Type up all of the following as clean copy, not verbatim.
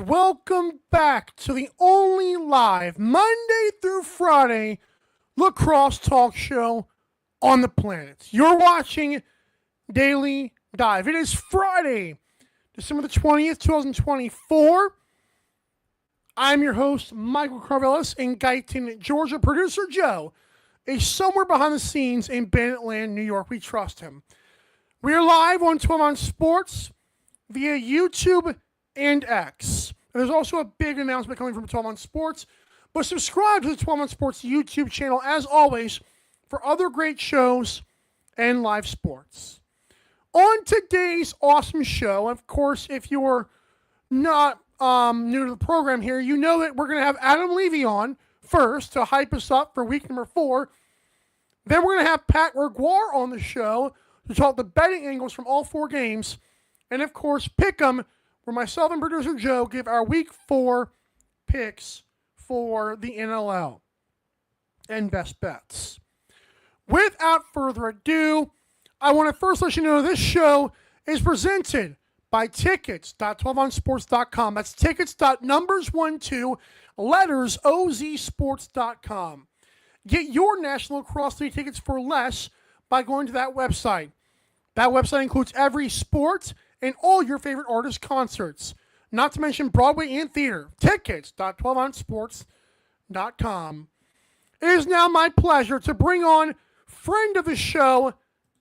welcome back to the only live Monday through Friday lacrosse talk show on the planet. You're watching Daily Dive. It is Friday, December the 20th, 2024. I'm your host, Michael Carvelis, in Guyton, Georgia. Producer Joe is somewhere behind the scenes in Banditland, New York. We trust him. We are live on 12 on Sports via YouTube and X. And there's also a big announcement coming from 12 on Sports. But subscribe to the 12 on Sports YouTube channel, as always, for other great shows and live sports. On today's awesome show, of course, if you're not new to the program here, you know that we're going to have Adam Levi on first to hype us up for week number 4. Then we're going to have Pat Gregoire on the show to talk the betting angles from all 4 games. And, of course, Pick'em, where myself and producer Joe give our week 4 picks for the NLL and best bets. Without further ado, I want to first let you know this show is presented by tickets.12onsports.com. That's tickets.numbers12 letters ozsports.com. Get your National Lacrosse League tickets for less by going to that website. That website includes every sport and all your favorite artists' concerts, not to mention Broadway and theater. Tickets.12onsports.com. It is now my pleasure to bring on friend of the show,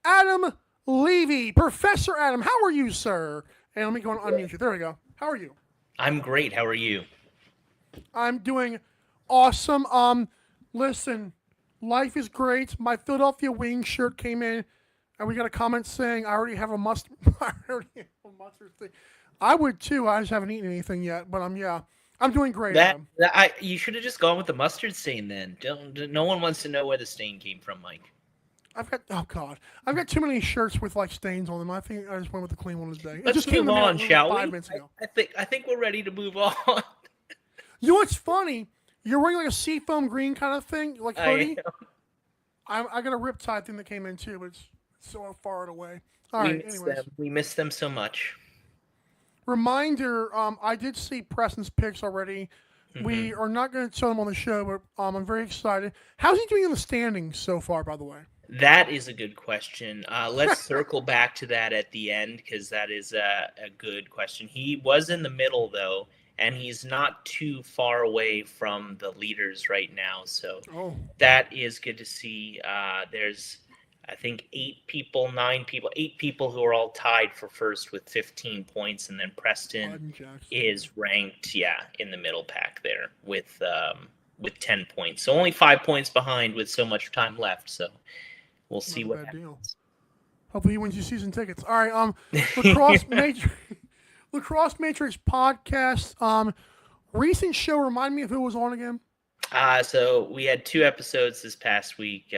Adam Levi. Professor Adam, how are you, sir? And let me go and unmute you. There we go. How are you? I'm great. How are you? I'm doing awesome. Listen, life is great. My Philadelphia Wings shirt came in, and we got a comment saying I already have a mustard thing. I would too. I just haven't eaten anything yet, but I'm doing great. You should have just gone with the mustard stain then. No one wants to know where the stain came from, Mike. I've got too many shirts with like stains on them. I think I just went with the clean one today. Let's move on, shall we? 5 minutes ago. I think we're ready to move on. You know what's funny? You're wearing like a seafoam green kind of thing, like hoodie. I got a riptide thing that came in too, but it's so far away. All right, we miss them so much. Reminder, I did see Preston's picks already. Mm-hmm. We are not going to show them on the show, but I'm very excited. How's he doing in the standings so far, by the way? That is a good question. Let's circle back to that at the end because that is a good question. He was in the middle, though, and he's not too far away from the leaders right now. So that is good to see. There's, I think, 8 people who are all tied for first with 15 points, and then Preston is ranked, in the middle pack there with 10 points. So only 5 points behind with so much time left. So we'll see what happens. Deal. Hopefully he wins your season tickets. All right, Lacrosse Matrix podcast. Recent show, remind me of who was on again. So we had 2 episodes this past week.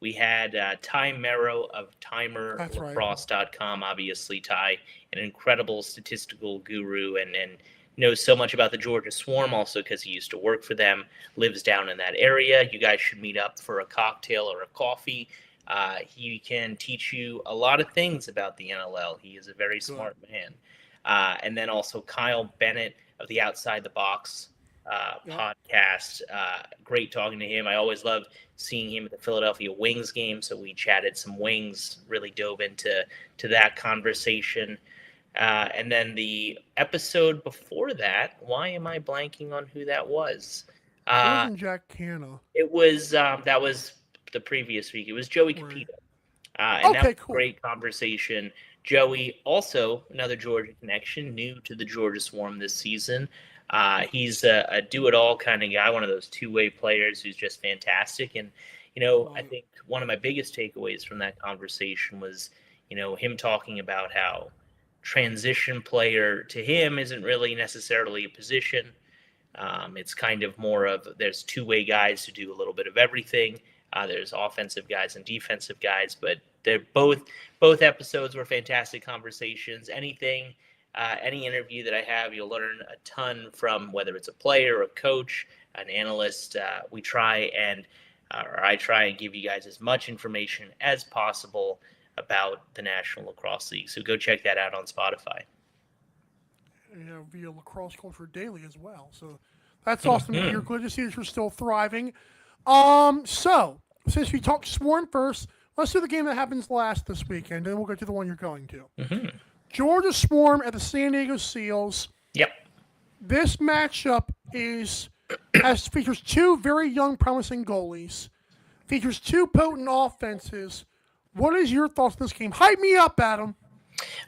We had Ty Merrow of TimerLacrosse.com. Obviously, Ty, an incredible statistical guru and knows so much about the Georgia Swarm also because he used to work for them, lives down in that area. You guys should meet up for a cocktail or a coffee. He can teach you a lot of things about the NLL. He is a very smart man. And then also Kyle Bennett of the Outside the Box podcast. Great talking to him. I always love seeing him at the Philadelphia Wings game. So we chatted some Wings, really dove into that conversation. And then the episode before that, why am I blanking on who that was? It wasn't Jack Canna. It was that was the previous week. It was Joey Capito. And that was a great conversation. Joey, also another Georgia connection, new to the Georgia Swarm this season. He's a do-it-all kind of guy, one of those two-way players who's just fantastic. And, I think one of my biggest takeaways from that conversation was, him talking about how transition player to him isn't really necessarily a position. It's kind of more of there's two-way guys who do a little bit of everything. There's offensive guys and defensive guys, but they're both episodes were fantastic conversations. Any interview that I have, you'll learn a ton from, whether it's a player, a coach, an analyst. I try and give you guys as much information as possible about the National Lacrosse League. So go check that out on Spotify. via Lacrosse Culture Daily as well. So that's awesome to hear. Good to see that you're still thriving. So since we talked Swarm first, let's do the game that happens last this weekend, and we'll get to the one you're going to. Georgia Swarm at the San Diego Seals. Yep. This matchup features two very young, promising goalies. Features two potent offenses. What is your thoughts on this game? Hype me up, Adam.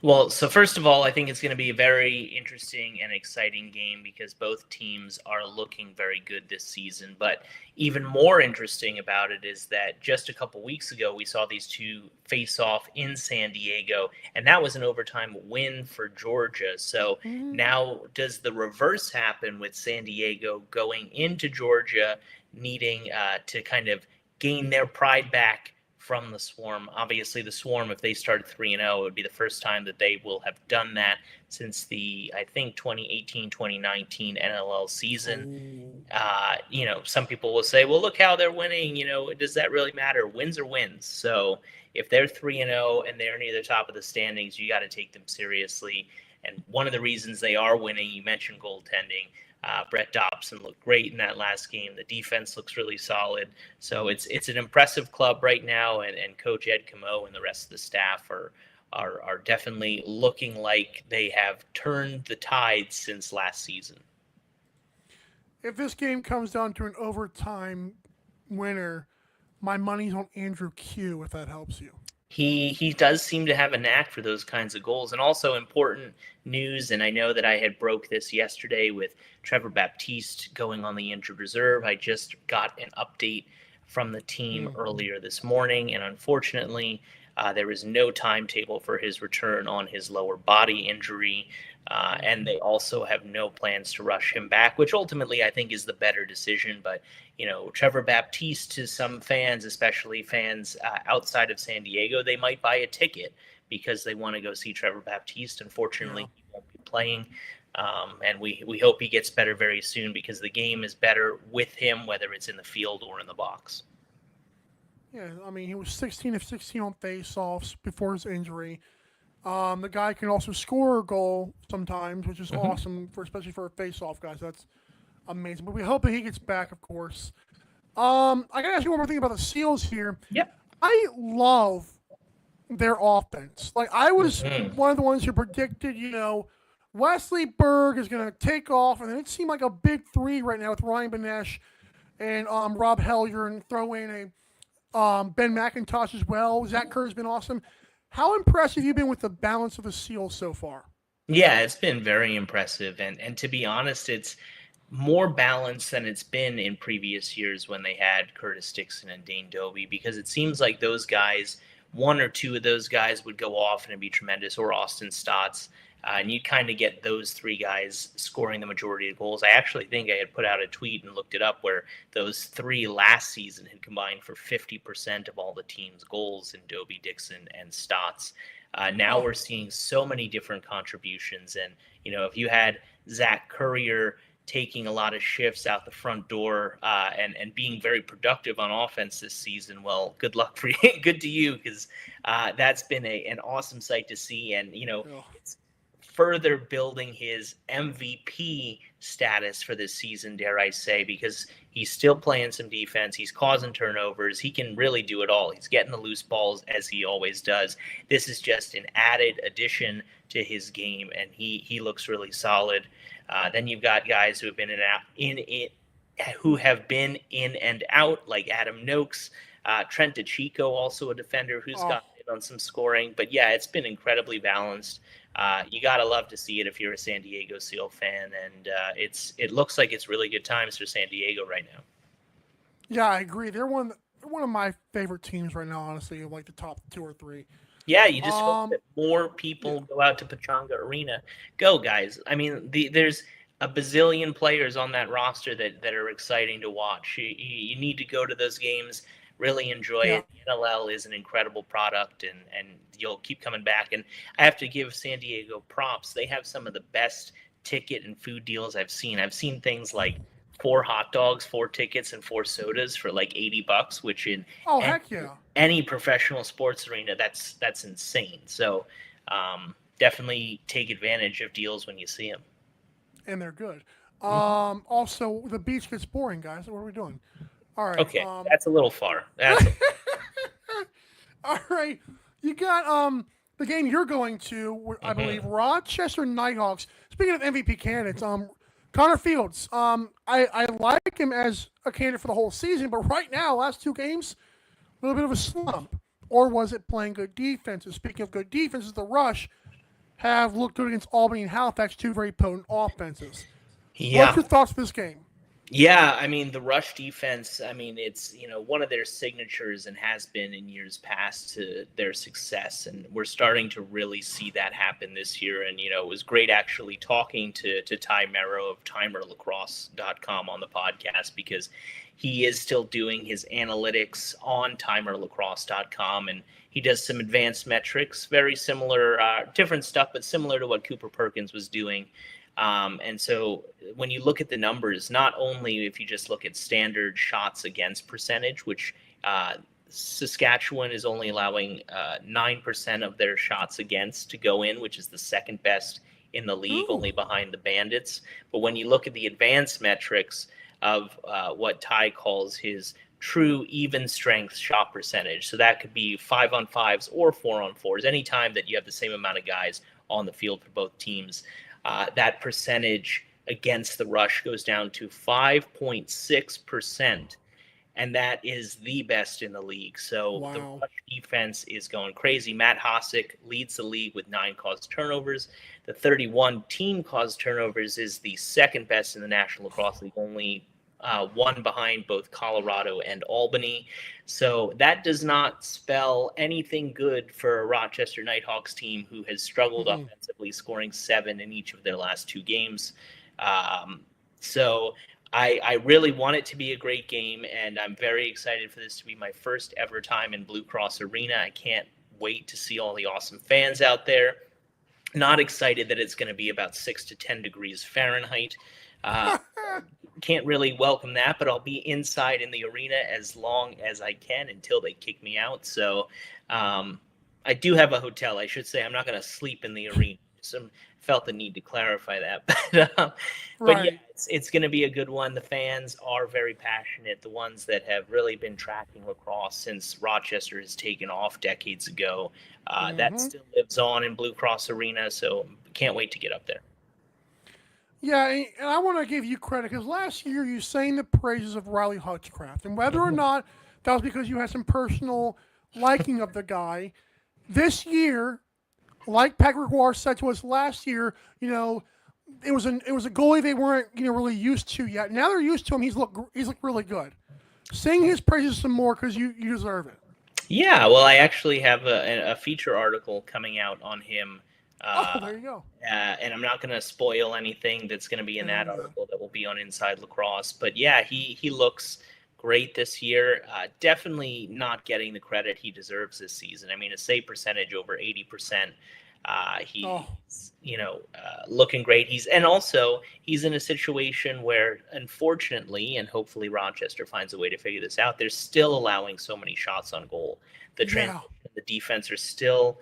Well, so first of all, I think it's going to be a very interesting and exciting game because both teams are looking very good this season. But even more interesting about it is that just a couple weeks ago, we saw these two face off in San Diego, and that was an overtime win for Georgia. So now does the reverse happen with San Diego going into Georgia, needing to kind of gain their pride back from the Swarm? Obviously, the Swarm, if they start 3-0, it would be the first time that they will have done that since the, I think, 2018-2019 NLL season. Some people will say, well, look how they're winning. Does that really matter? Wins are wins. So if they're 3-0 and they're near the top of the standings, you got to take them seriously. And one of the reasons they are winning, you mentioned goaltending. Brett Dobson looked great in that last game. The defense looks really solid. So it's an impressive club right now, and Coach Ed Camo and the rest of the staff are definitely looking like they have turned the tide since last season. If this game comes down to an overtime winner, my money's on Andrew Q, if that helps you. He does seem to have a knack for those kinds of goals. And also important news, and I know that I had broke this yesterday with Trevor Baptiste going on the injured reserve. I just got an update from the team earlier this morning, and unfortunately, there is no timetable for his return on his lower body injury. And they also have no plans to rush him back, which ultimately I think is the better decision. But, Trevor Baptiste, to some fans, especially fans outside of San Diego, they might buy a ticket because they want to go see Trevor Baptiste. Unfortunately, he won't be playing. And we hope he gets better very soon because the game is better with him, whether it's in the field or in the box. Yeah, I mean, he was 16 of 16 on face-offs before his injury. The guy can also score a goal sometimes, which is awesome, especially for a face-off guy. So that's amazing. But we hope that he gets back, of course. I got to ask you one more thing about the Seals here. Yep. I love their offense. Like, I was one of the ones who predicted, Wesley Berg is going to take off, and it seemed like a big three right now with Ryan Benesh and Rob Hellier, and throw in a Ben McIntosh as well. Zach Kerr has been awesome. How impressed have you been with the balance of the Seals so far? Yeah, it's been very impressive. And to be honest, it's more balanced than it's been in previous years when they had Curtis Dixon and Dane Dobie, because it seems like those guys, one or two of those guys would go off and it'd be tremendous, or Austin Stotts. And you kind of get those three guys scoring the majority of goals. I actually think I had put out a tweet and looked it up where those three last season had combined for 50% of all the team's goals in Dobie, Dixon, and Stotts. Now we're seeing so many different contributions. And, if you had Zach Currier taking a lot of shifts out the front door and being very productive on offense this season, well, good luck for you. Good to you, because that's been an awesome sight to see. And, it's further building his MVP status for this season, dare I say, because he's still playing some defense. He's causing turnovers. He can really do it all. He's getting the loose balls as he always does. This is just an added addition to his game, and he looks really solid. Then you've got guys who have been in and out, like Adam Noakes, Trent DeChico, also a defender who's got on some scoring. But yeah, it's been incredibly balanced. You gotta love to see it if you're a San Diego Seal fan, and it looks like it's really good times for San Diego right now. Yeah, I agree. They're one of my favorite teams right now, honestly, like the top 2 or 3. Yeah, you just hope that more people go out to Pechanga Arena. Go, guys. I mean, there's a bazillion players on that roster that are exciting to watch. You need to go to those games, really enjoy it. NLL is an incredible product, and you'll keep coming back. And I have to give San Diego props. They have some of the best ticket and food deals I've seen. I've seen things like 4 hot dogs, 4 tickets, and 4 sodas for like $80, which in any professional sports arena, that's insane. So definitely take advantage of deals when you see them. and they're good. Also, the beach gets boring, guys. What are we doing? All right. Okay, that's a little far. That's All right. You got the game you're going to, I believe, Rochester Nighthawks. Speaking of MVP candidates, Connor Fields. I like him as a candidate for the whole season, but right now, last two games, a little bit of a slump. Or was it playing good defenses? Speaking of good defenses, the Rush have looked good against Albany and Halifax, two very potent offenses. Yeah. What's your thoughts for this game? Yeah, I mean, the rush defense, I mean, it's, one of their signatures and has been in years past to their success. And we're starting to really see that happen this year. And, it was great actually talking to Ty Merrow of timerlacrosse.com on the podcast, because he is still doing his analytics on timerlacrosse.com. And he does some advanced metrics, very similar, different stuff, but similar to what Cooper Perkins was doing. And so when you look at the numbers, not only if you just look at standard shots against percentage, which Saskatchewan is only allowing 9% of their shots against to go in, which is the second best in the league, only behind the Bandits. But when you look at the advanced metrics of what Ty calls his true even strength shot percentage, so that could be 5-on-5s or 4-on-4s, anytime that you have the same amount of guys on the field for both teams. That percentage against the Rush goes down to 5.6%, and that is the best in the league. So the Rush defense is going crazy. Matt Hosick leads the league with 9 caused turnovers. The 31 team caused turnovers is the second best in the National Lacrosse League, only one behind both Colorado and Albany. So that does not spell anything good for a Rochester Nighthawks team who has struggled offensively, scoring 7 in each of their last 2 games. So I really want it to be a great game, and I'm very excited for this to be my first ever time in Blue Cross Arena. I can't wait to see all the awesome fans out there. Not excited that it's going to be about 6 to 10 degrees Fahrenheit. Can't really welcome that, but I'll be inside in the arena as long as I can until they kick me out. So I do have a hotel. I should say I'm not going to sleep in the arena. Felt the need to clarify that. But yeah, it's going to be a good one. The fans are very passionate. The ones that have really been tracking lacrosse since Rochester has taken off decades ago. That still lives on in Blue Cross Arena. So can't wait to get up there. Yeah, and I want to give you credit because last year you sang the praises of Riley Hutchcraft, and whether or not that was because you had some personal liking of the guy, this year, like Pat Gregoire said to us last year, it was a goalie they weren't really used to yet. Now they're used to him. He's looked really good. Sing his praises some more because you deserve it. Yeah, well, I actually have a feature article coming out on him. There you go. And I'm not going to spoil anything that's going to be in that article that will be on Inside Lacrosse. But yeah, he looks great this year. Definitely not getting the credit he deserves this season. I mean, a save percentage over 80%. He's looking great. He's in a situation where, unfortunately, and hopefully Rochester finds a way to figure this out, they're still allowing so many shots on goal. The defense are still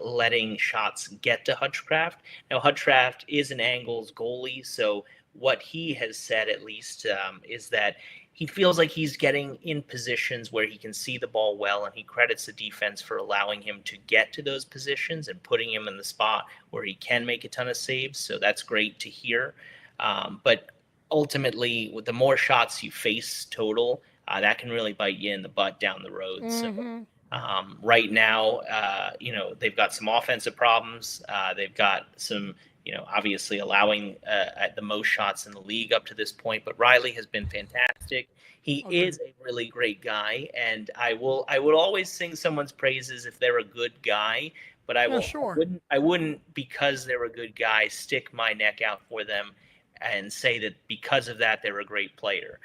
letting shots get to Hutchcraft. Now, Hutchcraft is an angles goalie, so what he has said, at least, is that he feels like he's getting in positions where he can see the ball well, and he credits the defense for allowing him to get to those positions and putting him in the spot where he can make a ton of saves. So that's great to hear. But ultimately, with the more shots you face total, that can really bite you in the butt down the road. So right now, they've got some offensive problems. They've got some, obviously allowing at the most shots in the league up to this point. But Riley has been fantastic. He is a really great guy, and I would always sing someone's praises if they're a good guy. But I wouldn't because they're a good guy stick my neck out for them and say that because of that they're a great player.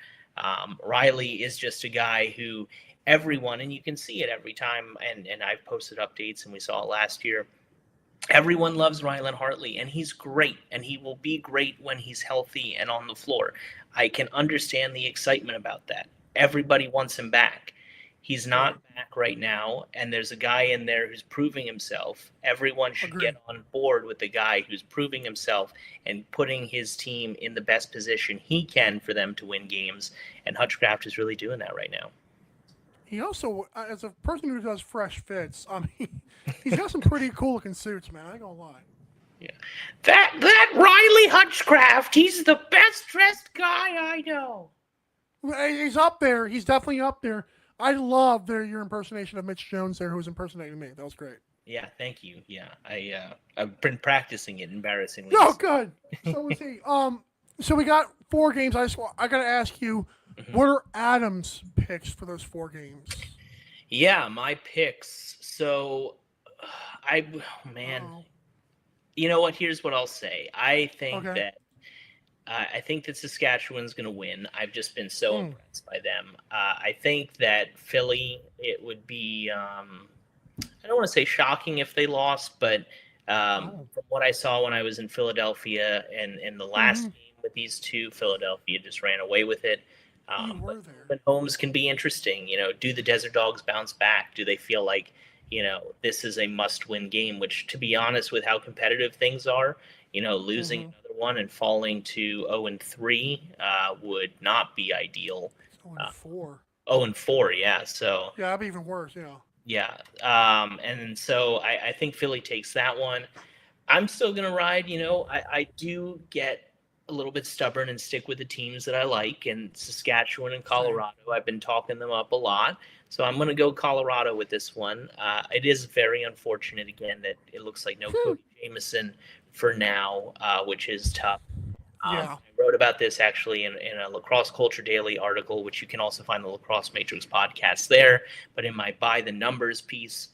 Riley is just a guy who everyone, and you can see it every time, and I've posted updates, and we saw it last year. Everyone loves Rylan Hartley, and he's great, and he will be great when he's healthy and on the floor. I can understand the excitement about that. Everybody wants him back. He's not back right now, and there's a guy in there who's proving himself. Everyone should get on board with the guy who's proving himself and putting his team in the best position he can for them to win games. And Hutchcraft is really doing that right now. He also, as a person who does fresh fits, he's got some pretty cool looking suits, man. I ain't gonna lie. Yeah, that Riley Hutchcraft, he's the best dressed guy I know. He's up there. He's definitely up there. I love your impersonation of Mitch Jones there, who was impersonating me. That was great. Yeah, thank you. Yeah, I've been practicing it embarrassingly. Oh, good. So was he. So we got 4 games. I gotta ask you, what are Adam's picks for those 4 games? Yeah, my picks. So, you know what? Here's what I'll say. I think that Saskatchewan's going to win. I've just been so impressed by them. I think that Philly, it would be, I don't want to say shocking if they lost, but from what I saw when I was in Philadelphia and in the last game with these two, Philadelphia just ran away with it. But homes can be interesting. You know, do the Desert Dogs bounce back? Do they feel like, you know, this is a must-win game, which, to be honest, with how competitive things are, you know, losing another one and falling to 0-3 would not be ideal. 0-4. 0-4, yeah. So yeah, that'd be even worse. Yeah. Yeah, and so I think Philly takes that one. I'm still gonna ride. You know, I do get a little bit stubborn and stick with the teams that I like, and Saskatchewan and Colorado. I've been talking them up a lot. So I'm going to go Colorado with this one. It is very unfortunate, again, that it looks like no Cody Jamieson for now, which is tough. I wrote about this actually in a Lacrosse Culture Daily article, which you can also find the Lacrosse Matrix podcast there. But in my By the Numbers piece,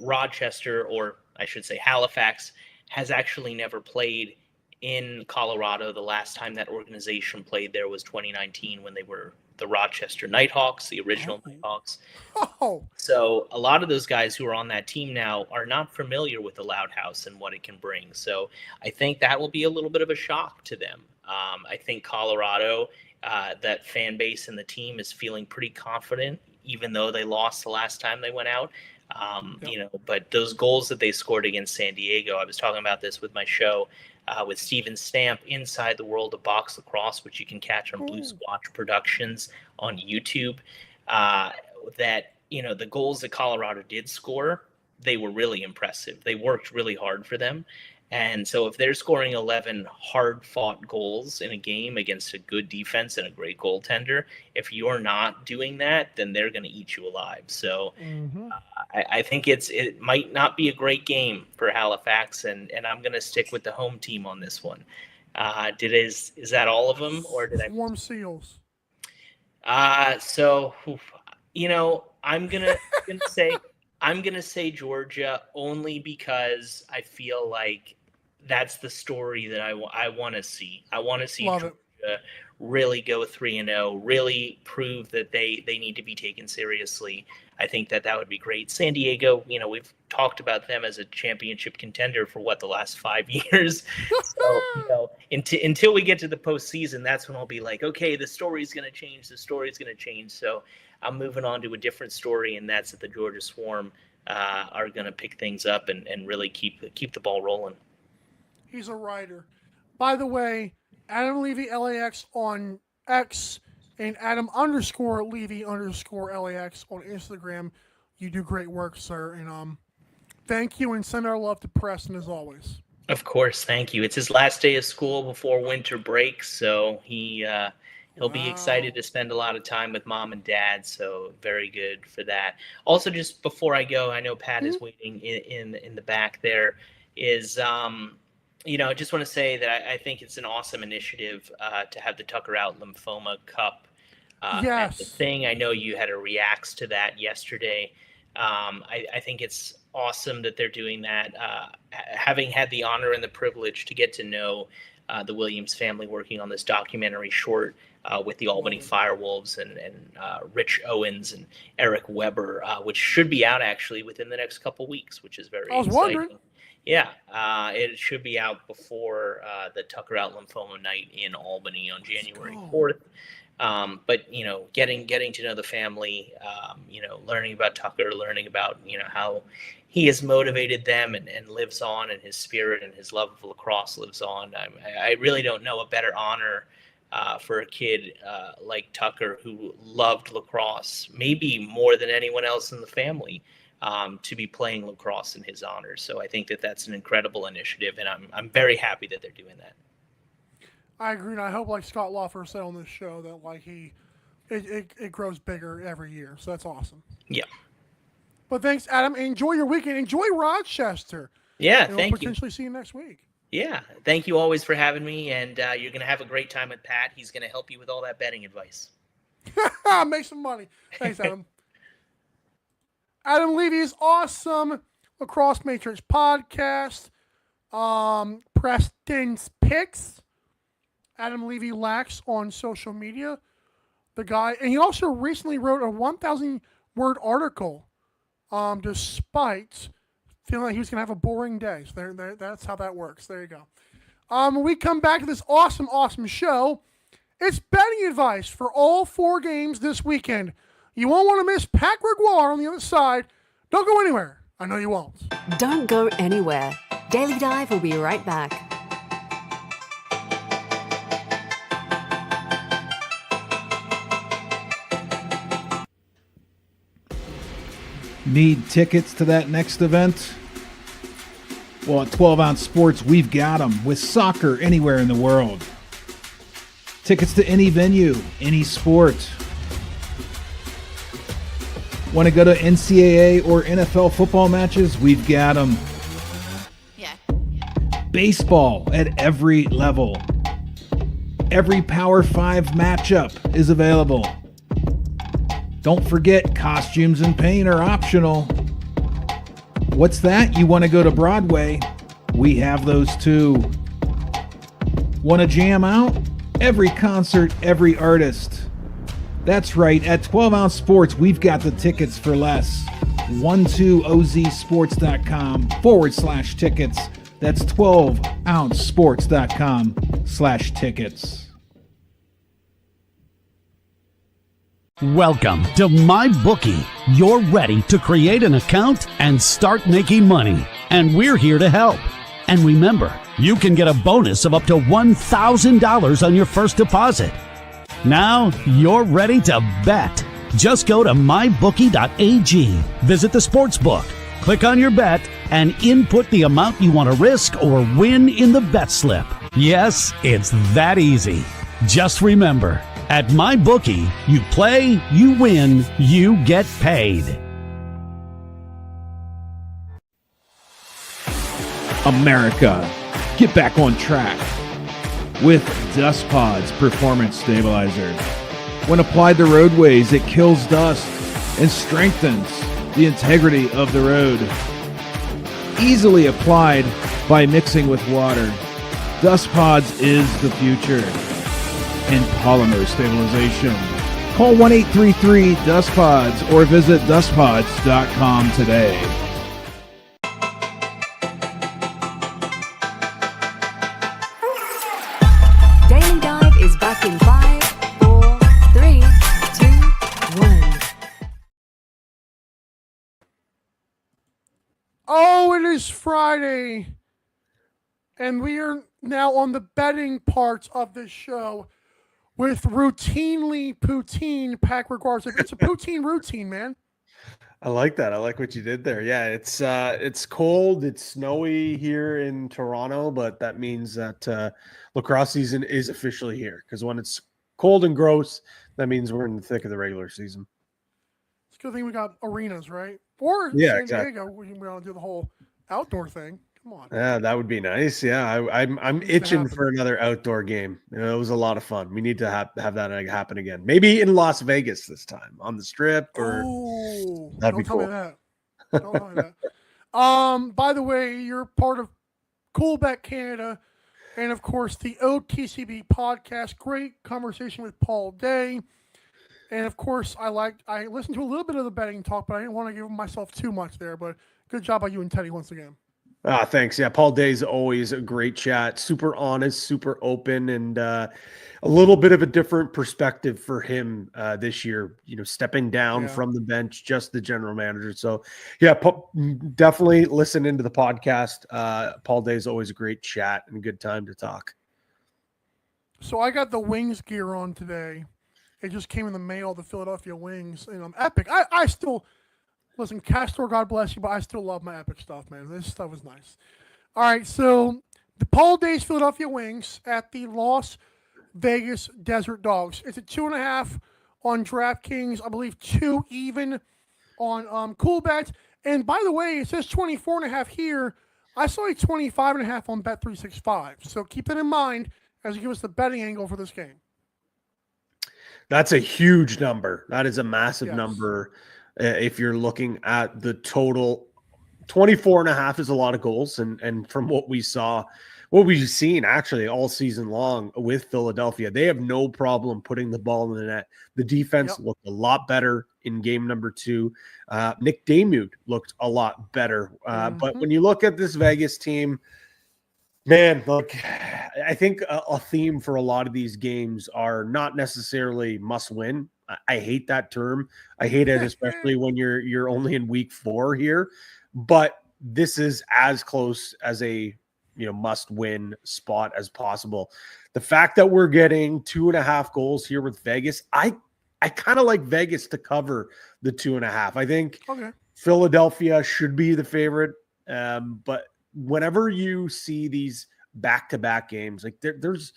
Rochester, or I should say Halifax, has actually never played in Colorado. The last time that organization played there was 2019 when they were the Rochester Nighthawks, the original Nighthawks. So a lot of those guys who are on that team now are not familiar with the Loud House and what it can bring. So I think that will be a little bit of a shock to them. I think Colorado, that fan base and the team is feeling pretty confident, even though they lost the last time they went out. You know, but those goals that they scored against San Diego, I was talking about this with my show, with Steven Stamp, Inside the World of Box Lacrosse, which you can catch on Blue Squatch Productions on YouTube, that, you know, the goals that Colorado did score, they were really impressive. They worked really hard for them. And so if they're scoring 11 hard-fought goals in a game against a good defense and a great goaltender, if you're not doing that, then they're going to eat you alive. So I think it might not be a great game for Halifax, and I'm going to stick with the home team on this one. Is that all of them, or did I? Warm Seals. So, you know, I'm gonna say Georgia, only because I feel like that's the story that I want to see. I want to see Georgia really go 3-0, really prove that they need to be taken seriously. I think that would be great. San Diego, you know, we've talked about them as a championship contender for the last 5 years. So, you know, until we get to the postseason, that's when I'll be like, okay, the story's going to change. The story's going to change. So I'm moving on to a different story, and that's that the Georgia Swarm are going to pick things up and really keep the ball rolling. He's a writer. By the way, Adam Levy LAX on X and Adam _Levy _LAX on Instagram. You do great work, sir. And thank you, and send our love to Preston as always. Of course, thank you. It's his last day of school before winter break, so he'll be excited to spend a lot of time with mom and dad, so very good for that. Also, just before I go, I know Pat is waiting in the back there, is you know, I just want to say that I think it's an awesome initiative to have the Tucker Out Lymphoma Cup. Yes. The thing, I know you had a reacts to that yesterday. I think it's awesome that they're doing that. Having had the honor and the privilege to get to know the Williams family working on this documentary short with the Albany Firewolves and Rich Owens and Eric Weber, which should be out actually within the next couple weeks, which is very exciting. Wondering. Yeah, it should be out before the Tucker Out Lymphoma Night in Albany on January 4th. But getting to know the family, learning about Tucker, learning about how he has motivated them and lives on, and his spirit and his love of lacrosse lives on. I really don't know a better honor for a kid like Tucker, who loved lacrosse maybe more than anyone else in the family, to be playing lacrosse in his honor. So I think that that's an incredible initiative, and I'm very happy that they're doing that. I agree, and I hope, like Scott Loffer said on this show, that like it grows bigger every year. So that's awesome. Yeah. But thanks, Adam. Enjoy your weekend. Enjoy Rochester. Yeah, and thank we'll potentially see you next week. Yeah, thank you always for having me, and you're going to have a great time with Pat. He's going to help you with all that betting advice. Make some money. Thanks, Adam. Adam Levy's awesome Lacrosse Matrix podcast. Preston's Picks. Adam Levy Lax on social media. The guy, and he also recently wrote a 1,000-word article, despite feeling like he was going to have a boring day. So that's how that works. There you go. When we come back to this awesome show, it's betting advice for all 4 games this weekend. You won't want to miss Pat Gregoire on the other side. Don't go anywhere. I know you won't. Don't go anywhere. Daily Dive will be right back. Need tickets to that next event? Well, at 12 Ounce Sports, we've got them with soccer anywhere in the world. Tickets to any venue, any sport. Want to go to NCAA or NFL football matches? We've got them. Yeah. Baseball at every level. Every Power 5 matchup is available. Don't forget, costumes and paint are optional. What's that? You want to go to Broadway? We have those too. Want to jam out? Every concert, every artist. That's right, at 12 Ounce Sports, we've got the tickets for less. 12ozsports.com/tickets. That's 12ouncesports.com/tickets. Welcome to MyBookie. You're ready to create an account and start making money, and we're here to help. And remember, you can get a bonus of up to $1,000 on your first deposit. Now you're ready to bet. Just go to mybookie.ag, visit the sportsbook, click on your bet, and input the amount you want to risk or win in the bet slip. Yes, it's that easy. Just remember, at MyBookie, you play, you win, you get paid. America, get back on track with Dust Pods Performance Stabilizer. When applied to roadways, it kills dust and strengthens the integrity of the road. Easily applied by mixing with water. Dust Pods is the future in polymer stabilization. Call 1-833-DUST-PODS or visit dustpods.com today. Daily Dive is back in 5, 4, 3, 2, 1. Oh, it is Friday, and we are now on the betting parts of this show with routinely poutine Pat Gregoire. It's a poutine routine, man. I like that. I like what you did there. Yeah, it's cold, it's snowy here in Toronto, but that means that lacrosse season is officially here, because when it's cold and gross, that means we're in the thick of the regular season. It's a good thing we got arenas, right? Or yeah, San exactly. Diego, we want to do the whole outdoor thing. Come on. Yeah, that would be nice. Yeah, I'm itching for another outdoor game. It was a lot of fun. We need to have that happen again. Maybe in Las Vegas this time on the Strip. Or that'd be cool. Don't tell me that. By the way, you're part of Coolbet Canada, and of course the OTCB podcast. Great conversation with Paul Day, and of course I listened to a little bit of the betting talk, but I didn't want to give myself too much there. But good job by you and Teddy once again. Thanks. Yeah, Paul Day's always a great chat. Super honest, super open, and a little bit of a different perspective for him this year. Stepping down from the bench, just the general manager. So, yeah, definitely listen into the podcast. Paul Day's always a great chat and a good time to talk. So I got the Wings gear on today. It just came in the mail, the Philadelphia Wings, and I'm epic. I still listen, Castor, God bless you, but I still love my epic stuff, man. This stuff is nice. All right, so the Paul Day's Philadelphia Wings at the Las Vegas Desert Dogs. It's a 2.5 on DraftKings. I believe 2 even on CoolBet. And by the way, it says 24.5 here. I saw a 25.5 on Bet365. So keep that in mind as you give us the betting angle for this game. That's a huge number. That is a massive number. If you're looking at the total, 24.5 is a lot of goals. And from what we've seen actually all season long with Philadelphia, they have no problem putting the ball in the net. The defense looked a lot better in game number 2. Nick Damude looked a lot better. But when you look at this Vegas team, man, look, I think a theme for a lot of these games are not necessarily must win. I hate that term. I hate it, especially when you're only in week 4 here. But this is as close as a must-win spot as possible. The fact that we're getting 2.5 goals here with Vegas, I kind of like Vegas to cover the 2.5. I think Philadelphia should be the favorite, but whenever you see these back-to-back games, like there's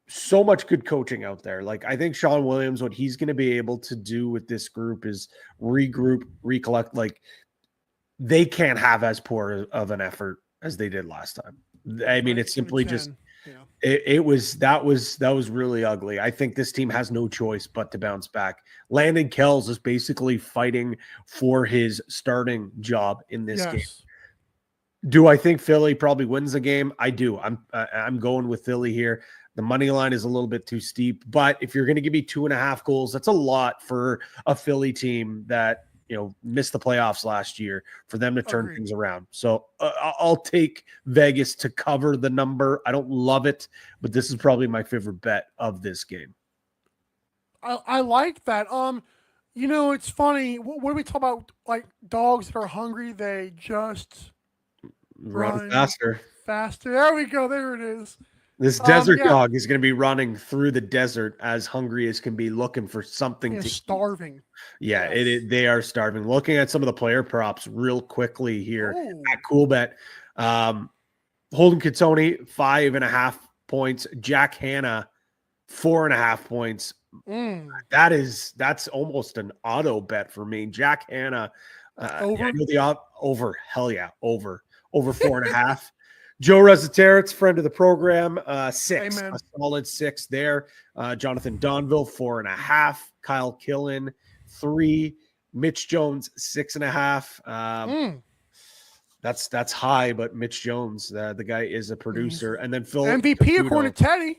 so much good coaching out there. Like I think Sean Williams, what he's going to be able to do with this group is regroup, recollect. Like they can't have as poor of an effort as they did last time. I mean, it's simply just that was really ugly. I think this team has no choice but to bounce back. Landon Kells is basically fighting for his starting job in this game. Do I think Philly probably wins the game? I do. I'm going with Philly here. The money line is a little bit too steep, but if you're going to give me 2.5 goals, that's a lot for a Philly team that missed the playoffs last year, for them to turn things around. So I'll take Vegas to cover the number. I don't love it, but this is probably my favorite bet of this game. I like that. It's funny. When we talk about like dogs that are hungry, they just run faster. There we go. There it is. This desert dog is going to be running through the desert as hungry as can be, looking for something to starving. Eat. Yeah, they are starving. Looking at some of the player props real quickly here at CoolBet. Holden Cattoni, 5.5 points. Jack Hanna, 4.5 points. That's almost an auto bet for me. Jack Hanna, over. Hell yeah, over 4.5. Joe Resetarits, friend of the program, 6, a solid 6 there. Jonathan Donville, 4.5. Kyle Killen, 3. Mitch Jones, 6.5. That's high, but Mitch Jones, the guy is a producer. And then Phil MVP Caputo, according to Teddy.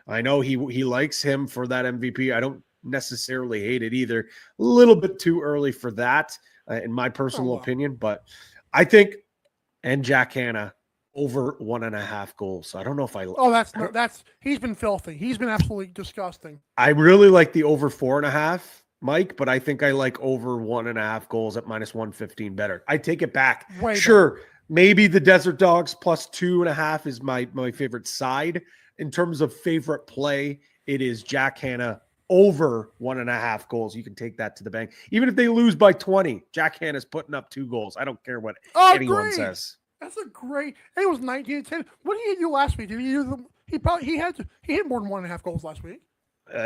I know he likes him for that MVP. I don't necessarily hate it either. A little bit too early for that, in my personal opinion. But I think, and Jack Hanna, over 1.5 goals. So I don't know if that's he's been filthy. He's been absolutely disgusting. I really like the over 4.5, Mike, but I think I like over 1.5 goals at -115 better. I take it back. Sure, maybe the Desert Dogs plus 2.5 is my favorite side. In terms of favorite play, it is Jack Hanna over 1.5 goals. You can take that to the bank. Even if they lose by 20, Jack Hanna's putting up 2 goals. I don't care what anyone says. That's a great. It was 19-10. What did he do last week? Did he do he hit more than 1.5 goals last week.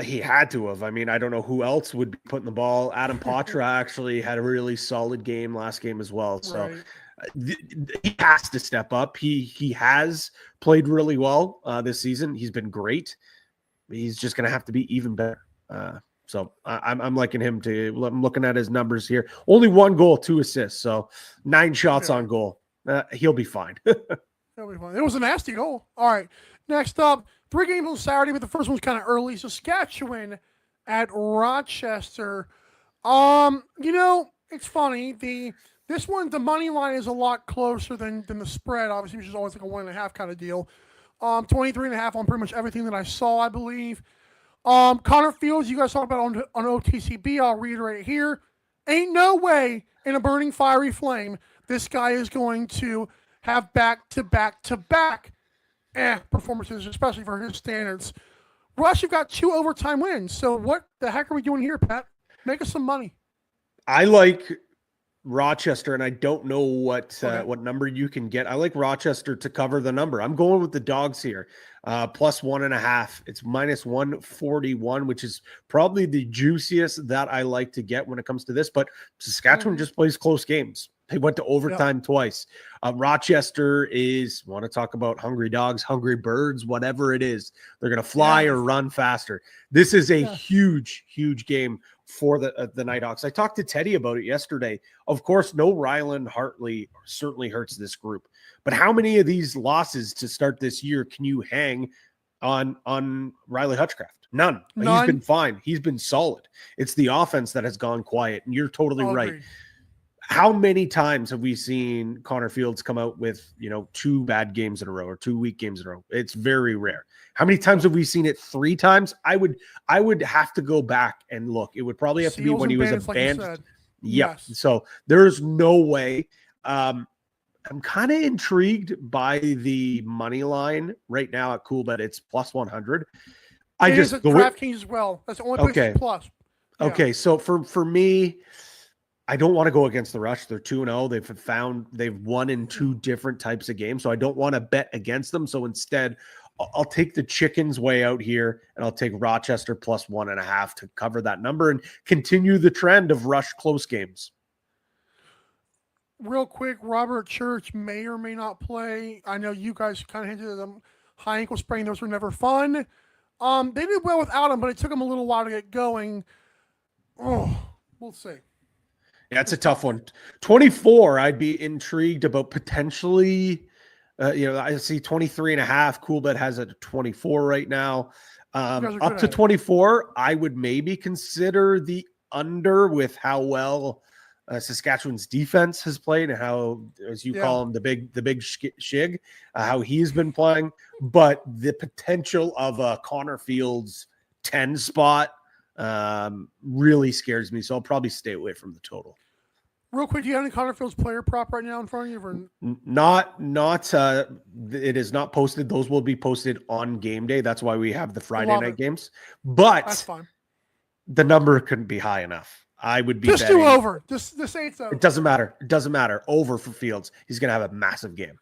He had to have. I mean, I don't know who else would be putting the ball. Adam Poitras actually had a really solid game last game as well. So he has to step up. He has played really well this season. He's been great. He's just going to have to be even better. So I'm liking him to. I'm looking at his numbers here. Only 1 goal, 2 assists. So 9 shots on goal. He'll be fine. He'll be fine. It was a nasty goal. All right. Next up, 3 games on Saturday, but the first one's kind of early. Saskatchewan at Rochester. It's funny. The This one, the money line is a lot closer than the spread, obviously, which is always like a 1.5 kind of deal. 23.5 on pretty much everything that I saw, I believe. Connor Fields, you guys talked about on OTCB. I'll reiterate it here. Ain't no way in a burning fiery flame this guy is going to have back-to-back-to-back performances, especially for his standards. Rush, you've got 2 overtime wins. So what the heck are we doing here, Pat? Make us some money. I like Rochester, and I don't know what number you can get. I like Rochester to cover the number. I'm going with the dogs here, plus 1.5. It's minus 141, which is probably the juiciest that I like to get when it comes to this. But Saskatchewan just plays close games. They went to overtime twice. Rochester is, want to talk about hungry dogs, hungry birds, whatever it is. They're going to fly or run faster. This is a huge, huge game for the Nighthawks. I talked to Teddy about it yesterday. Of course, no Ryland Hartley certainly hurts this group. But how many of these losses to start this year can you hang on Riley Hutchcraft? None. He's been fine. He's been solid. It's the offense that has gone quiet, and you're totally right. Agreed. How many times have we seen Connor Fields come out with, 2 bad games in a row or 2 weak games in a row? It's very rare. How many times have we seen it? 3 times? I would have to go back and look. It would probably have to be when he was a band. Like yes. So there's no way. I'm kind of intrigued by the money line right now at Coolbet. It's plus 100. It is at DraftKings as well. That's the only place plus. Yeah. Okay. So for me, I don't want to go against the Rush. They're 2-0. They've won in 2 different types of games. So I don't want to bet against them. So instead, I'll take the chickens way out here, and I'll take Rochester plus 1.5 to cover that number and continue the trend of Rush close games. Real quick, Robert Church may or may not play. I know you guys kind of hinted at them. High ankle sprain, those were never fun. They did well without him, but it took them a little while to get going. Oh, we'll see. Yeah, it's a tough one. 24, I'd be intrigued about potentially, I see 23.5. Coolbet has it at 24 right now. Up to 24, I would maybe consider the under with how well Saskatchewan's defense has played and how, as you call him, the big shig, how he's been playing. But the potential of a Connor Fields 10 spot really scares me. So I'll probably stay away from the total. Real quick, do you have any Connor Fields player prop right now in front of you? It is not posted. Those will be posted on game day. That's why we have the Friday night games. But that's fine. The number couldn't be high enough. I would be just betting. do over. Just say it's over. It doesn't matter. It doesn't matter. Over for Fields. He's going to have a massive game.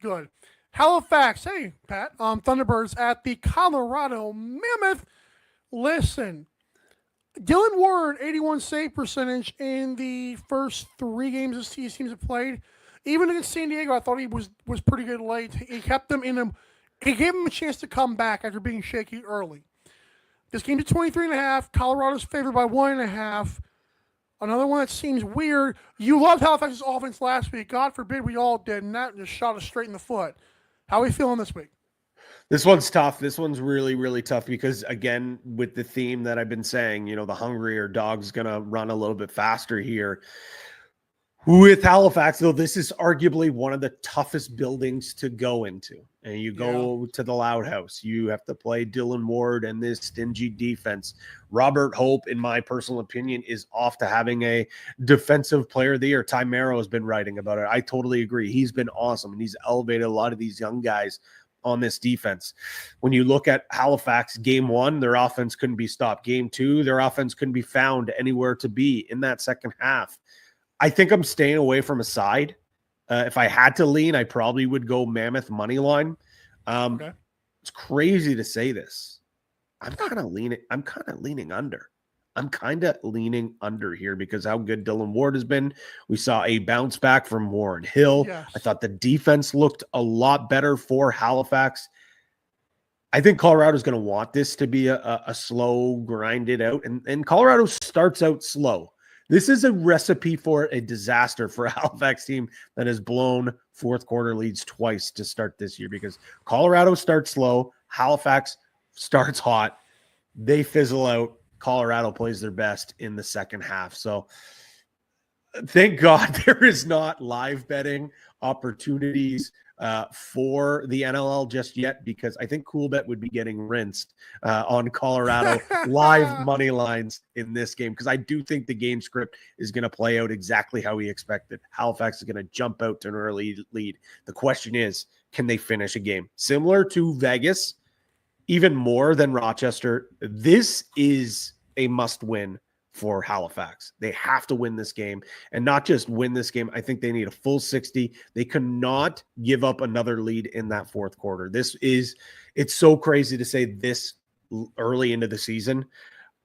Good. Halifax. Hey, Pat. Thunderbirds at the Colorado Mammoth. Listen, Dylan Ward, 81 save percentage in the first 3 games this season have played. Even against San Diego, I thought he was pretty good late. He kept them in him. He gave him a chance to come back after being shaky early. This game to 23.5. Colorado's favored by 1.5. Another one that seems weird. You loved Halifax's offense last week. God forbid we all did, and that just shot us straight in the foot. How are we feeling this week? This one's tough. This one's really, really tough because, again, with the theme that I've been saying, the hungrier dog's going to run a little bit faster here. With Halifax, though, this is arguably one of the toughest buildings to go into. And you go to the Loud House. You have to play Dylan Ward and this stingy defense. Robert Hope, in my personal opinion, is off to having a defensive player of the year. Ty Merrow has been writing about it. I totally agree. He's been awesome, and he's elevated a lot of these young guys on this defense. When you look at Halifax, game 1, their offense couldn't be stopped. Game 2, their offense couldn't be found anywhere to be in that second half. I think I'm staying away from a side. If I had to lean, I probably would go Mammoth money line. It's crazy to say this. I'm kind of leaning under. I'm kind of leaning under here because how good Dylan Ward has been. We saw a bounce back from Warren Hill. Yes. I thought the defense looked a lot better for Halifax. I think Colorado's going to want this to be a slow, grinded out. And Colorado starts out slow. This is a recipe for a disaster for a Halifax team that has blown fourth quarter leads twice to start this year because Colorado starts slow. Halifax starts hot. They fizzle out. Colorado plays their best in the second half. So Thank God there is not live betting opportunities for the NLL just yet, because I think CoolBet would be getting rinsed on Colorado live money lines in this game, because I do think the game script is going to play out exactly how we expected. Halifax is going to jump out to an early lead. The question is, can they finish a game? Similar to Vegas, even more than Rochester, this is a must-win for Halifax. They have to win this game, and not just win this game. I think they need a full 60. They cannot give up another lead in that fourth quarter. It's so crazy to say this early into the season,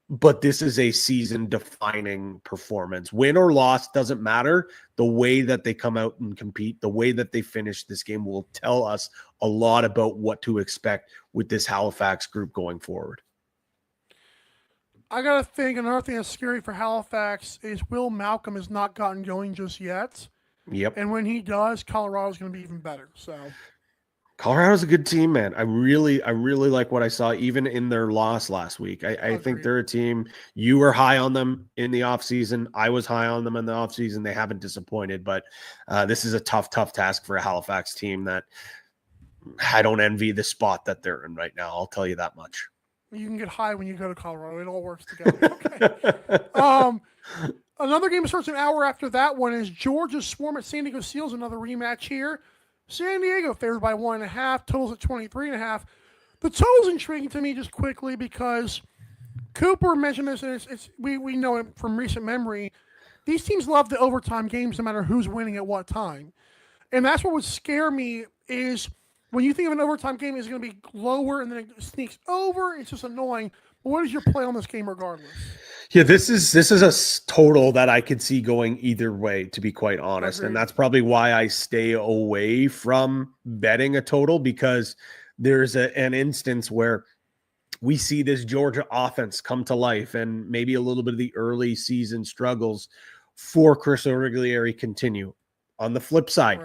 but this is a season defining performance. Win or loss, doesn't matter. The way that they come out and compete, the way that they finish this game will tell us a lot about what to expect with this Halifax group going forward. I got to think another thing that's scary for Halifax is Will Malcolm has not gotten going just yet. Yep. And when he does, Colorado's going to be even better. So Colorado's a good team, man. I really like what I saw even in their loss last week. I think they're a team. You were high on them in the offseason. I was high on them in the offseason. They haven't disappointed, but this is a tough task for a Halifax team that I don't envy the spot that they're in right now. I'll tell you that much. You can get high when you go to Colorado. It all works together. Okay. Another game starts an hour after that one is Georgia Swarm at San Diego Seals. Another rematch here. San Diego favored by 1.5. Totals at 23.5. The total's intriguing to me just quickly because Cooper mentioned this, and we know it from recent memory. These teams love the overtime games no matter who's winning at what time. And that's what would scare me is when you think of an overtime game, it's going to be lower and then it sneaks over. It's just annoying. But what is your play on this game regardless? Yeah, this is a total that I could see going either way, to be quite honest. And that's probably why I stay away from betting a total, because there's an instance where we see this Georgia offense come to life and maybe a little bit of the early season struggles for Chris Origlieri continue. On the flip side,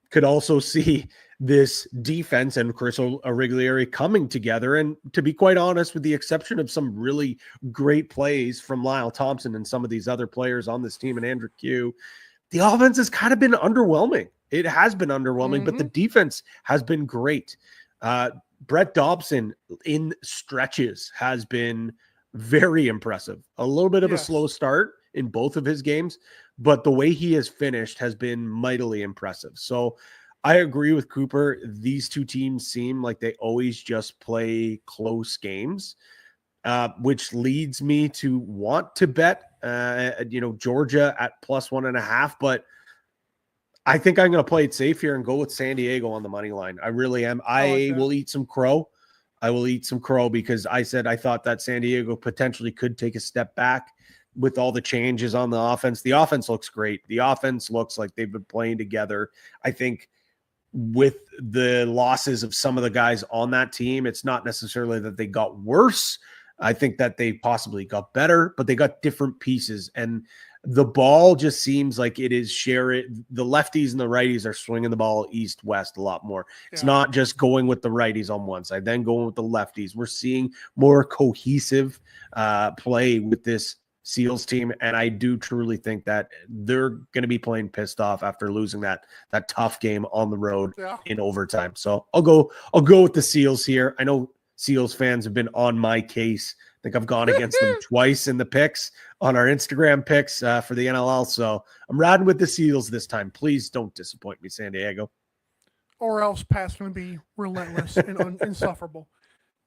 could also see this defense and Chris Origlieri coming together. And to be quite honest, with the exception of some really great plays from Lyle Thompson and some of these other players on this team and Andrew Q, the offense has kind of been underwhelming. It has been underwhelming, but the defense has been great. Brett Dobson in stretches has been very impressive. A little bit of a slow start in both of his games, but the way he has finished has been mightily impressive. So I agree with Cooper. These two teams seem like they always just play close games, which leads me to want to bet, Georgia at +1.5, but I think I'm going to play it safe here and go with San Diego on the money line. I really am. I will eat some crow. I will eat some crow because I said I thought that San Diego potentially could take a step back with all the changes on the offense. The offense looks great. The offense looks like they've been playing together. I think with the losses of some of the guys on that team, it's not necessarily that they got worse. I think that they possibly got better, but they got different pieces. And the ball just seems like it is sharing. The lefties and the righties are swinging the ball east-west a lot more. It's not just going with the righties on one side, then going with the lefties. We're seeing more cohesive play with this Seals team, and I do truly think that they're going to be playing pissed off after losing that tough game on the road in overtime. So I'll go with the Seals here. I know Seals fans have been on my case. I think I've gone against them twice in the picks on our Instagram picks for the NLL. So I'm riding with the Seals this time. Please don't disappoint me, San Diego. Or else Pat's going to be relentless and insufferable.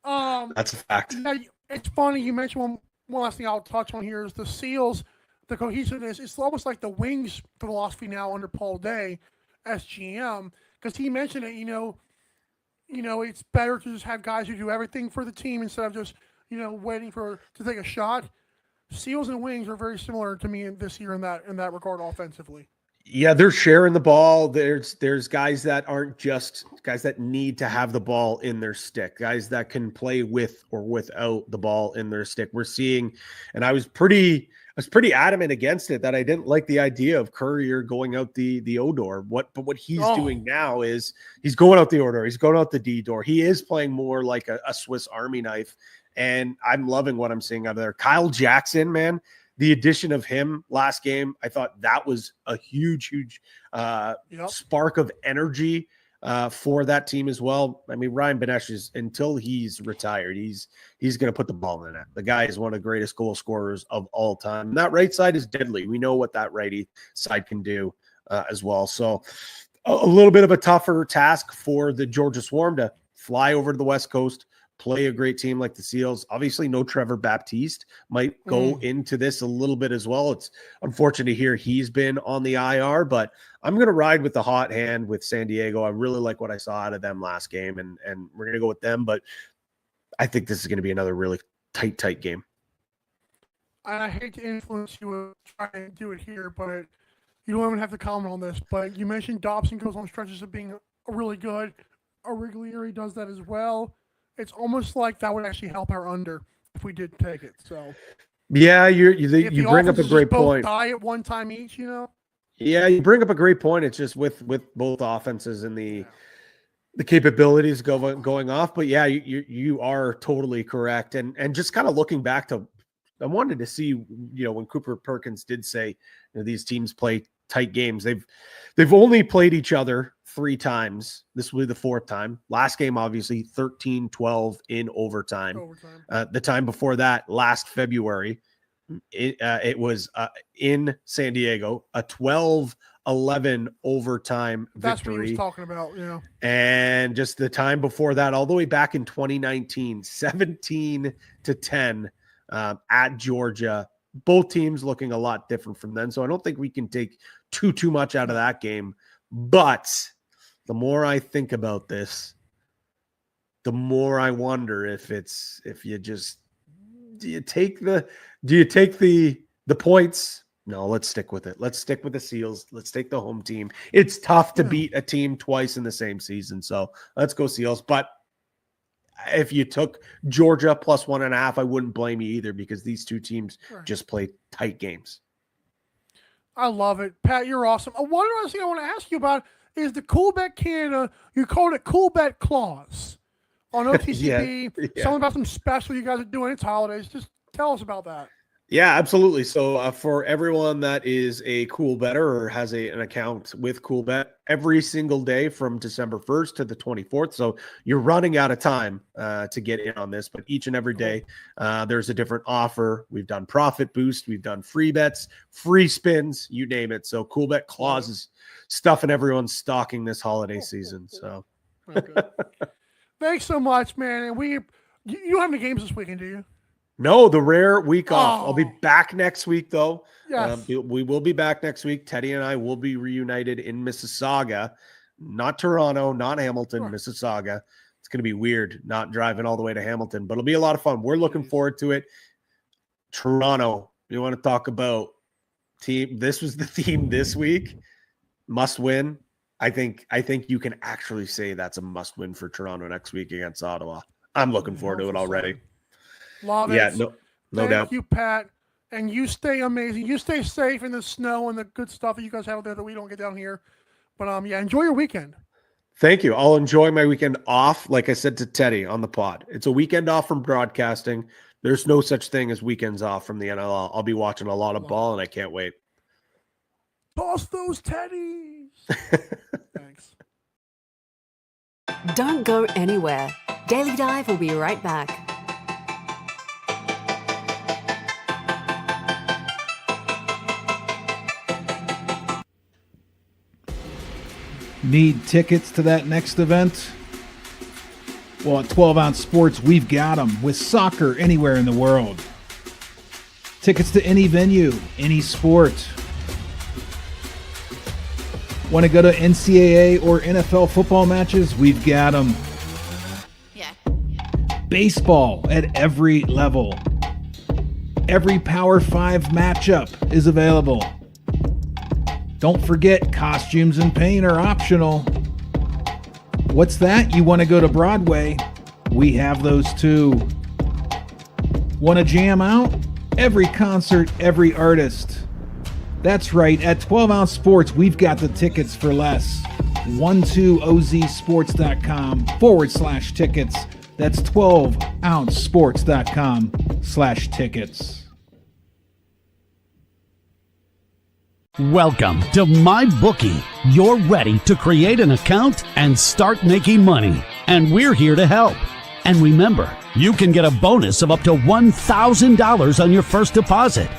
That's a fact. Yeah, it's funny you mentioned one last thing I'll touch on here is the Seals, the cohesiveness. It's almost like the Wings philosophy now under Paul Day as GM, because he mentioned it. It's better to just have guys who do everything for the team instead of just waiting to take a shot. Seals and Wings are very similar to me this year in that regard offensively. Yeah, they're sharing the ball. There's guys that aren't just guys that need to have the ball in their stick, guys that can play with or without the ball in their stick. We're seeing, and I was pretty adamant against it, that I didn't like the idea of Courier going out the O door. But what he's doing now is he's going out the O door. He's going out the D door. He is playing more like a Swiss Army knife. And I'm loving what I'm seeing out of there. Kyle Jackson, man, the addition of him last game, I thought that was a huge spark of energy for that team as well. I mean, Ryan Benesh is, until he's retired, he's going to put the ball in the net. The guy is one of the greatest goal scorers of all time. And that right side is deadly. We know what that righty side can do as well. So a little bit of a tougher task for the Georgia Swarm to fly over to the West Coast, play a great team like the Seals. Obviously, no Trevor Baptiste, might go into this a little bit as well. It's unfortunate to hear he's been on the IR, but I'm going to ride with the hot hand with San Diego. I really like what I saw out of them last game, and we're going to go with them, but I think this is going to be another really tight game. And I hate to influence you with trying to do it here, but you don't even have to comment on this, but you mentioned Dobson goes on stretches of being really good. Origlieri does that as well. It's almost like that would actually help our under if we did take it. So, yeah, you bring up a great point. Die at one time each, you know. Yeah, you bring up a great point. It's just with both offenses and the capabilities going off. But yeah, you are totally correct. And just kind of looking back to, I wanted to see, when Cooper Perkins did say, these teams play tight games. They've only played each other 3 times. This will be the 4th time. Last game, obviously, 13-12 in overtime. The time before that, last February, it was in San Diego, a 12-11 overtime victory. That's what he was talking about, yeah. And just the time before that, all the way back in 2019, 17-10 at Georgia. Both teams looking a lot different from then. So I don't think we can take too much out of that game. But the more I think about this, the more I wonder if you take the points? No, let's stick with it. Let's stick with the Seals. Let's take the home team. It's tough to beat a team twice in the same season. So let's go Seals. But if you took Georgia plus 1.5, I wouldn't blame you either, because these two teams just play tight games. I love it. Pat, you're awesome. One other thing I want to ask you about is the Coolbet Canada, you called it Coolbet Clause on OTCP. Yeah. Something about some special you guys are doing. It's holidays. Just tell us about that. Yeah, absolutely. So for everyone that is a Cool Better or has an account with CoolBet, every single day from December 1st to the 24th. So you're running out of time to get in on this, but each and every day there's a different offer. We've done profit boost. We've done free bets, free spins, you name it. So CoolBet Clause is stuffing everyone's stocking this holiday season. So thanks so much, man. And you don't have any games this weekend, do you? No, the rare week off. I'll be back next week, though. Yes. We will be back next week. Teddy and I will be reunited in Mississauga, not Toronto, not Hamilton, Mississauga. It's going to be weird not driving all the way to Hamilton, but it'll be a lot of fun. We're looking forward to it. Toronto, you want to talk about team? This was the theme this week. Must win. I think you can actually say that's a must win for Toronto next week against Ottawa. I'm looking forward to it already. Love it. Yeah, no doubt. Thank you, Pat. And you stay amazing. You stay safe in the snow and the good stuff that you guys have out there that we don't get down here. But enjoy your weekend. Thank you. I'll enjoy my weekend off. Like I said to Teddy on the pod, it's a weekend off from broadcasting. There's no such thing as weekends off from the NLL. I'll be watching a lot of ball, and I can't wait. Toss those Teddies. Thanks. Don't go anywhere. Daily Dive will be right back. Need tickets to that next event? Well, at 12 Ounce Sports, we've got them with soccer anywhere in the world. Tickets to any venue, any sport. Want to go to NCAA or NFL football matches? We've got them. Yeah. Baseball at every level. Every Power 5 matchup is available. Don't forget, costumes and paint are optional. What's that? You want to go to Broadway? We have those too. Want to jam out? Every concert, every artist. That's right, at 12 Ounce Sports, we've got the tickets for less. 12ozsports.com/tickets. That's 12ouncesports.com/tickets. Welcome to MyBookie. You're ready to create an account and start making money. And we're here to help. And remember, you can get a bonus of up to $1,000 on your first deposit.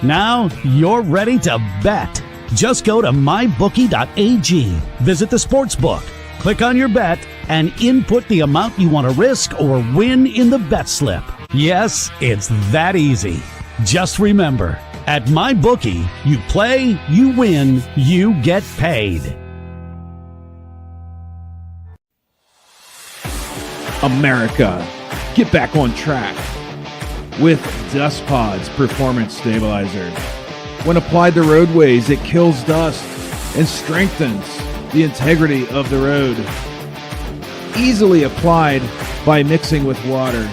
Now you're ready to bet. Just go to mybookie.ag, visit the sportsbook, click on your bet, and input the amount you want to risk or win in the bet slip. Yes, it's that easy. Just remember, at MyBookie, you play, you win, you get paid. America, get back on track with Dust Pod's Performance Stabilizer. When applied to roadways, it kills dust and strengthens the integrity of the road. Easily applied by mixing with water,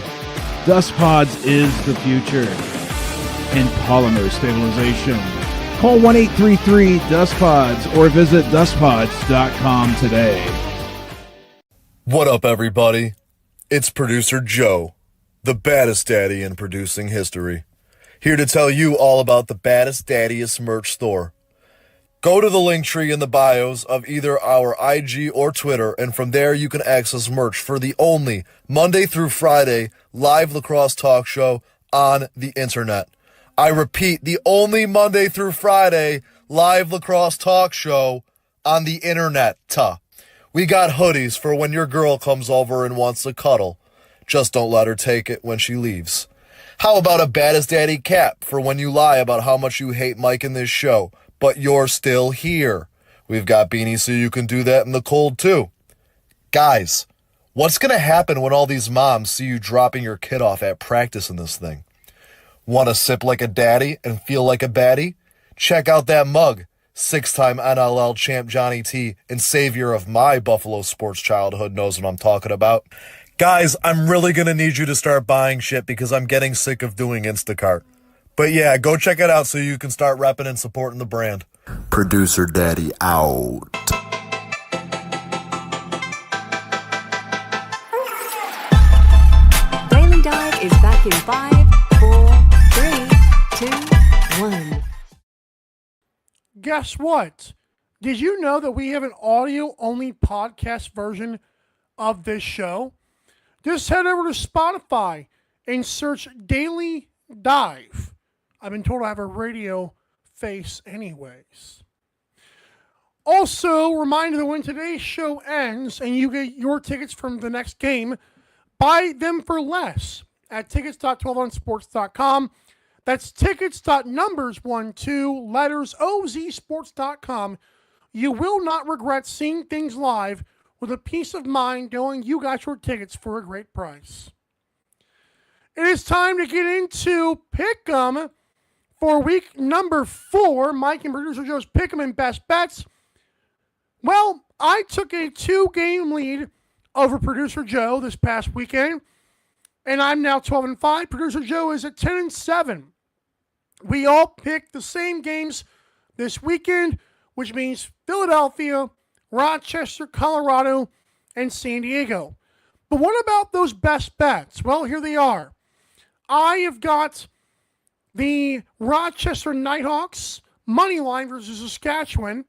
Dust Pods is the future in polymer stabilization. Call 1-833-DUST-PODS or visit dustpods.com today. What up, everybody? It's producer Joe, the baddest daddy in producing history, here to tell you all about the baddest, daddiest merch store. Go to the link tree in the bios of either our IG or Twitter, and from there you can access merch for the only Monday through Friday live lacrosse talk show on the internet. I repeat, the only Monday through Friday live lacrosse talk show on the internet. We got hoodies for when your girl comes over and wants to cuddle. Just don't let her take it when she leaves. How about a baddest daddy cap for when you lie about how much you hate Mike in this show, but you're still here? We've got beanies so you can do that in the cold too. Guys, what's going to happen when all these moms see you dropping your kid off at practice in this thing? Want to sip like a daddy and feel like a baddie? Check out that mug. 6-time NLL champ Johnny T and savior of my Buffalo sports childhood knows what I'm talking about. Guys, I'm really going to need you to start buying shit because I'm getting sick of doing Instacart. But yeah, go check it out so you can start repping and supporting the brand. Producer Daddy out. Daily Dive is back in 5, 4, 3, 2, 1. Guess what? Did you know that we have an audio-only podcast version of this show? Just head over to Spotify and search Daily Dive. I've been told I have a radio face anyways. Also, reminder that when today's show ends and you get your tickets from the next game, buy them for less at tickets.12onsports.com. That's tickets.numbers12lettersozsports.com. You will not regret seeing things live with a peace of mind knowing you got your tickets for a great price. It is time to get into Pick'em for week number 4. Mike and producer Joe's Pick'em and Best Bets. Well, I took a 2-game lead over producer Joe this past weekend, and I'm now 12-5. Producer Joe is at 10-7. We all picked the same games this weekend, which means Philadelphia, Rochester, Colorado, and San Diego. But what about those best bets? Well, here they are. I have got the Rochester Nighthawks money line versus Saskatchewan,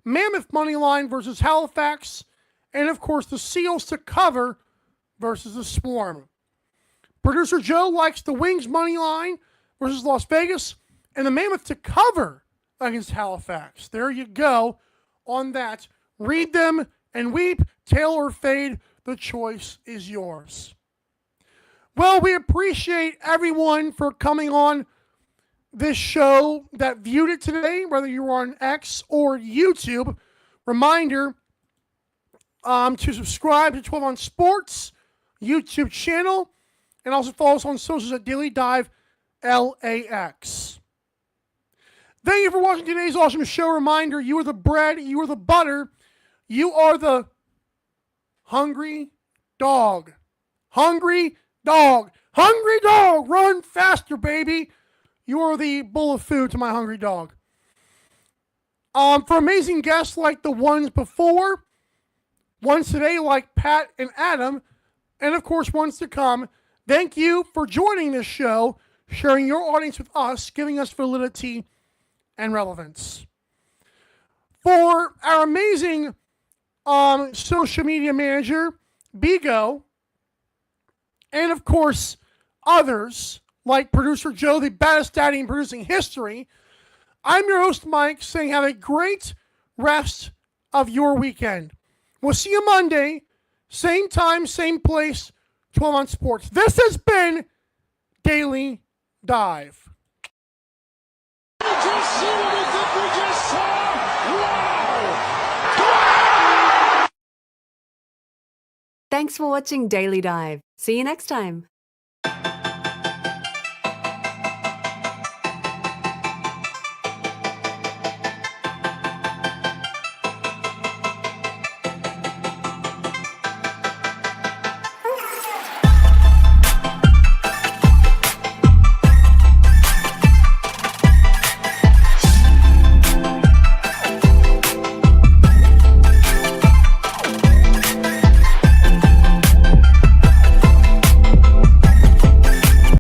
Mammoth money line versus Halifax, and of course the Seals to cover versus the Swarm. Producer Joe likes the Wings money line versus Las Vegas, and the Mammoth to cover against Halifax. There you go on that. Read them and weep, tail or fade. The choice is yours. Well, we appreciate everyone for coming on this show that viewed it today, whether you were on X or YouTube. Reminder to subscribe to 12 on Sports YouTube channel, and also follow us on socials at Daily Dive LAX. Thank you for watching today's awesome show. Reminder, you are the bread, you are the butter, you are the hungry dog. Hungry dog. Hungry dog, run faster, baby. You are the bowl of food to my hungry dog. For amazing guests like the ones before, ones today like Pat and Adam, and of course ones to come, thank you for joining this show, sharing your audience with us, giving us validity and relevance. For our amazing social media manager, Bigo, and of course, others like producer Joe, the baddest daddy in producing history, I'm your host, Mike, saying have a great rest of your weekend. We'll see you Monday, same time, same place, 12 on Sports. This has been Daily Dive. Did you see what we think we just saw? Wow! Thanks for watching Daily Dive. See you next time.